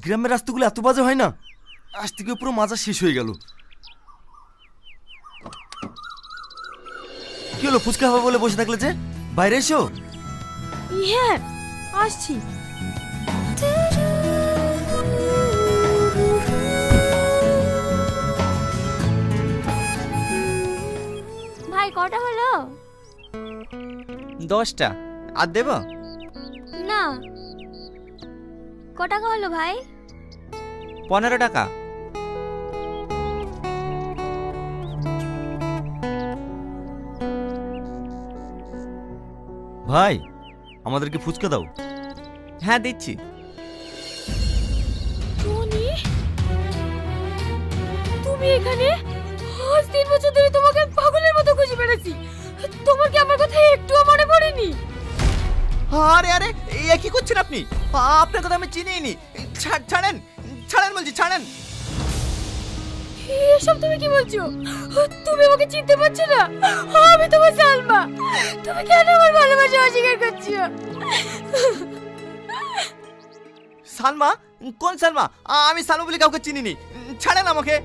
গ্রামের রাস্তাগুলো এত বাজে হয় না, আজ থেকে পুরো মাজা শেষ হয়ে গেল। কি হলো, ফুচকা খাবো বলে বসে থাকলে যে? বাইরে এসো। হ্যাঁ আসছি। ভাই কটা হলো? 10টা। আর দেব না। ক টাকা হলো ভাই? 15 টাকা। ভাই, আমাদেরকে ফুচকা দাও। হ্যাঁ দিচ্ছি। টনি, তুমি এখানে? আজ 3 বছর ধরে তোমাকে পাগলের মতো খুঁজে বেড়াচ্ছি। তোমার কি আমার কথা একটুও মনে পড়েনি? আরে আরে এ কি করছেন আপনি? আপনার কথা আমি চিনিই নি। ছাড়েন ছাড়েন বলছি, ছাড়েন। এসব তুমি কি বলছো? তুমি আমাকে চিনতে পারছো না? আমি তোমার সালমা। তুমি কেন আমার ভালোবাসা অস্বীকার করছো? সালমা? কোন সালমা? আমি সালমা বলে কাউকে চিনিনি। ছাড়েন আমাকে।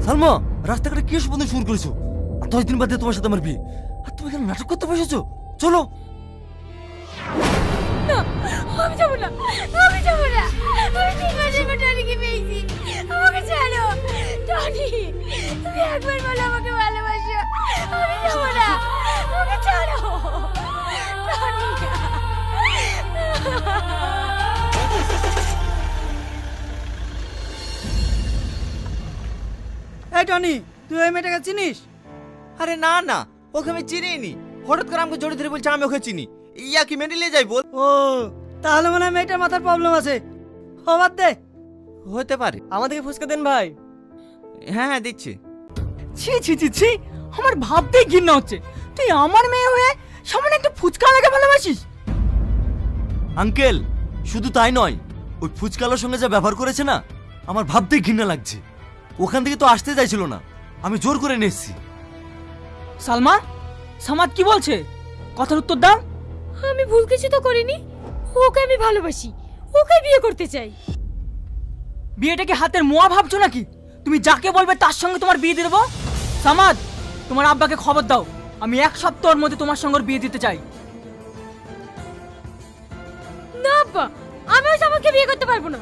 সালমা, রাস্তাঘাটে কি এসব বন্ধু শুরু করেছো? আর 10 দিন বাদে তোমার সাথে আমার বিয়ে, আর তুমি এখানে নাটক করতে বসেছো? চলো। না, আমি যাবো না। আমি যাবো না। আমি 3 মাসের পর টনিকে পেয়েছি। আমাকে ছাড়ো। টনি, তুমি একবার বলো আমাকে ভালোবাসো। আমি যাবো না। আমাকে ছাড়ো। টনি। এই টনি, তুই ওই মেয়েটাকে চিনিস? আরে না না, ওকে আমি চিনিই নি। হঠাৎ করে আমাকে জড়িয়ে ধরে বলছে আমি ওকে চিনি। ইয়া কি মেনে নিয়ে যাই বল? ও, তাহলে মনে হয় মেয়েটার মাথার প্রবলেম আছে। ও বাদ দে। হতে পারে। আমাদেরকে ফুচকা দেন ভাই। হ্যাঁ হ্যাঁ দিচ্ছি। ছি ছি ছি ছি, আমার ভাবতেই ঘৃণা হচ্ছে। তুই আমার মেয়ে হয়ে সামনে একটা ফুচকা আমাকে ভালোবাসিস? আঙ্কেল, শুধু তাই নয়, ওই ফুচকালার সঙ্গে যা ব্যবহার করেছে না, আমার ভাবতেই ঘৃণা লাগছে। ওখান থেকে তো আসতে চাইছিল না, আমি জোর করে নিয়ে এসেছি। সালমা, সামাদ কি বলছে? কথার উত্তর দাও। আমি ভুল কিছু তো করিনি। ওকে আমি ভালোবাসি। ওকে বিয়ে করতে চাই। বিয়েটাকে হাতের মোয়া ভাবছো নাকি? তুমি যাকে বলবে তার সঙ্গে তোমার বিয়ে দিয়ে দেবো। সামাদ, তোমার আব্বাকে খবর দাও, আমি 1 সপ্তাহের মধ্যে তোমার সঙ্গে ওর বিয়ে দিতে চাই। না আব্বা, আমি ওই সামাদকে বিয়ে করতে পারবো না।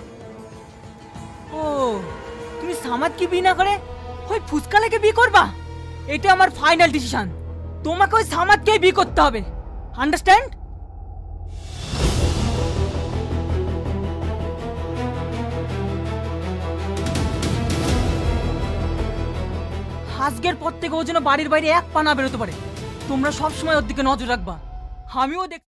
ও, তুমি সামাদকে বিয়ে না করে ওই ফুচকালাকে বিয়ে করবা? এটা আমার ফাইনাল ডিসিশন। তোমাকে ওই সামাদকেই বিয়ে করতে হবে। আন্ডারস্ট্যান্ড? আজকের পর থেকে ও যেন বাড়ির বাইরে 1 পা না বেরোতে পারে। তোমরা সবসময় ওর দিকে নজর রাখবা। আমিও দেখ